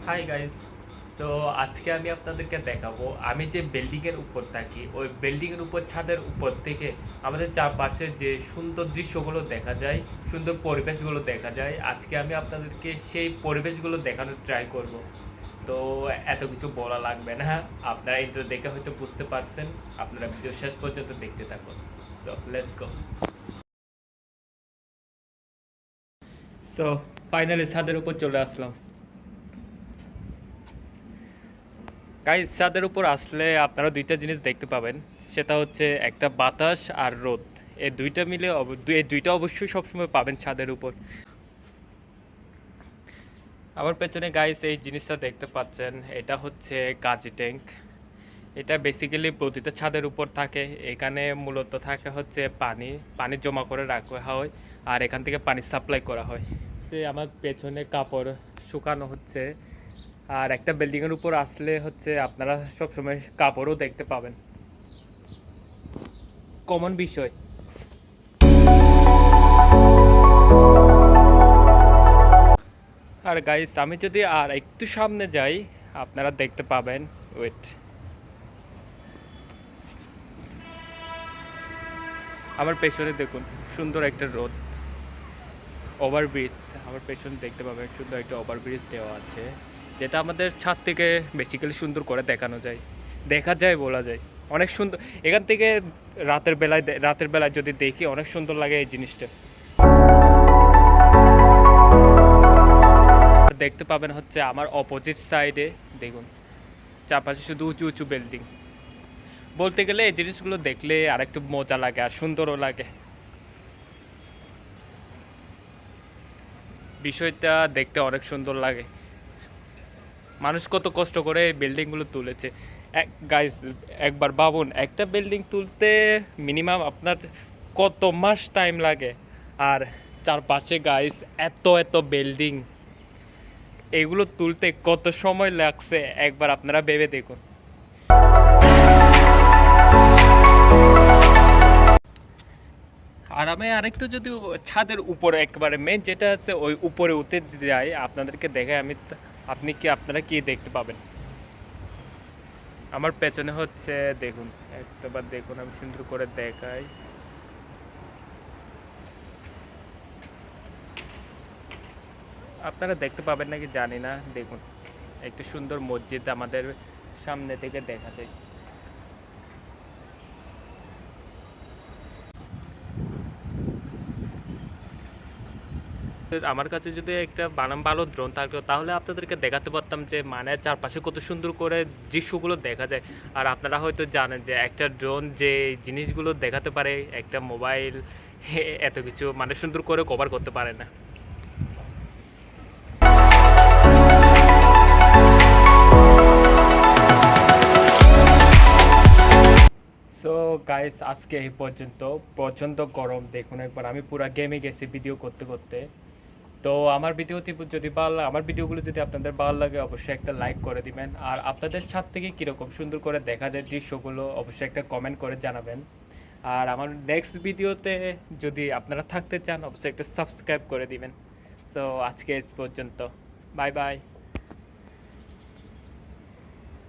Hi guys. So আজকে আমি আপনাদেরকে দেখাবো আমি যে বিল্ডিংয়ের উপর থাকি ওই বিল্ডিংয়ের উপর ছাদের উপর থেকে আমাদের চারপাশে যে সুন্দর দৃশ্যগুলো দেখা যায়, সুন্দর পরিবেশগুলো দেখা যায়, আজকে আমি আপনাদেরকে সেই পরিবেশগুলো দেখানোর ট্রাই করব। তো এত কিছু বলা লাগবে না, আপনারা ইন্টার দেখে হয়তো বুঝতে পারছেন। আপনারা ভিডিও শেষ পর্যন্ত দেখতে থাকুন। So let's go. So finally ছাদের উপর চলে আসলাম। গাইস, ছাদের উপর আসলে আপনারা দুইটা জিনিস দেখতে পাবেন। সেটা হচ্ছে একটা বাতাস আর রোদ। এই দুইটা মিলে এই দুইটা অবশ্যই সবসময় পাবেন ছাদের উপর। আমার পেছনে গাইস এই জিনিসটা দেখতে পাচ্ছেন, এটা হচ্ছে গাজি ট্যাঙ্ক। এটা বেসিক্যালি প্রতিটা ছাদের উপর থাকে। এখানে মূলত থাকে হচ্ছে পানি পানি জমা করে রাখা হয়, আর এখান থেকে পানি সাপ্লাই করা হয়। আমার পেছনে কাপড় শুকানো হচ্ছে। আর একটা বিল্ডিংয়ের উপর আসলে হচ্ছে আপনারা সবসময় কাপড়ও দেখতে পাবেন, কমন বিষয়। আর গাইস, আমি যদি আর একটু সামনে যাই আপনারা দেখতে পাবেন। ওয়েট, আমার পেছনে দেখুন সুন্দর একটা রোড, ওভারব্রিজ। আমার পেছনে দেখতে পাবেন সুন্দর একটা ওভারব্রিজ দেওয়া আছে, যেটা আমাদের ছাদ থেকে বেসিক্যালি সুন্দর করে দেখানো যায়, দেখা যায় বলা যায়। অনেক সুন্দর এখান থেকে। রাতের বেলায় যদি দেখি অনেক সুন্দর লাগে এই জিনিসটা। দেখতে পাবেন হচ্ছে আমার অপোজিট সাইডে দেখুন, চারপাশে শুধু উঁচু উঁচু বিল্ডিং। বলতে গেলে এই জিনিসগুলো দেখলে আরেকটু মজা লাগে আর সুন্দরও লাগে। বিষয়টা দেখতে অনেক সুন্দর লাগে। মানুষ কত কষ্ট করে এই বিল্ডিংগুলো তুলেছে। গাইস, একবার ভাবুন, একটা বিল্ডিং তুলতে মিনিমাম আপনার কত মাস টাইম লাগে। আর চারপাশে গাইস এত এত বিল্ডিং, এগুলো তুলতে কত সময় লাগছে একবার আপনারা ভেবে দেখুন। আর আমি আরেকটু যদি ছাদের উপরে একবারে মেন যেটা আছে ওই উপরে উঠে যাই আপনাদেরকে দেখাই আমি, আপনারা কি দেখতে পাবেন। আমার পেছনে হচ্ছে দেখুন, একটাবার দেখুন, আমি সুন্দর করে দেখাই। আপনারা দেখতে পাবেন নাকি জানি না, দেখুন একটা সুন্দর মসজিদ আমাদের সামনে থেকে দেখা যায়। আমার কাছে যদি একটা ভালো ড্রোন থাকতো তাহলে আপনাদেরকে দেখাতে পারতাম যে মানে চারপাশে কত সুন্দর করে দৃশ্যগুলো দেখা যায়। আর আপনারা হয়তো জানেন যে একটা ড্রোন যে জিনিসগুলো দেখাতে পারে একটা মোবাইল এত কিছু মানে সুন্দর করে কভার করতে পারে না। সো গাইস, আজকে এই পর্যন্ত। প্রচণ্ড গরম, দেখুন একবার আমি পুরো গেমে গেছি ভিডিও করতে করতে। তো আমার ভিডিওগুলো যদি আপনাদের ভালো লাগে অবশ্যই একটা লাইক করে দিবেন। আর আপনাদের ছাদ থেকে কীরকম সুন্দর করে দেখা যায় দৃশ্যগুলো অবশ্যই একটা কমেন্ট করে জানাবেন। আর আমার নেক্সট ভিডিওতে যদি আপনারা থাকতে চান অবশ্যই একটা সাবস্ক্রাইব করে দিবেন। সো আজকে এই পর্যন্ত, বাই বাই।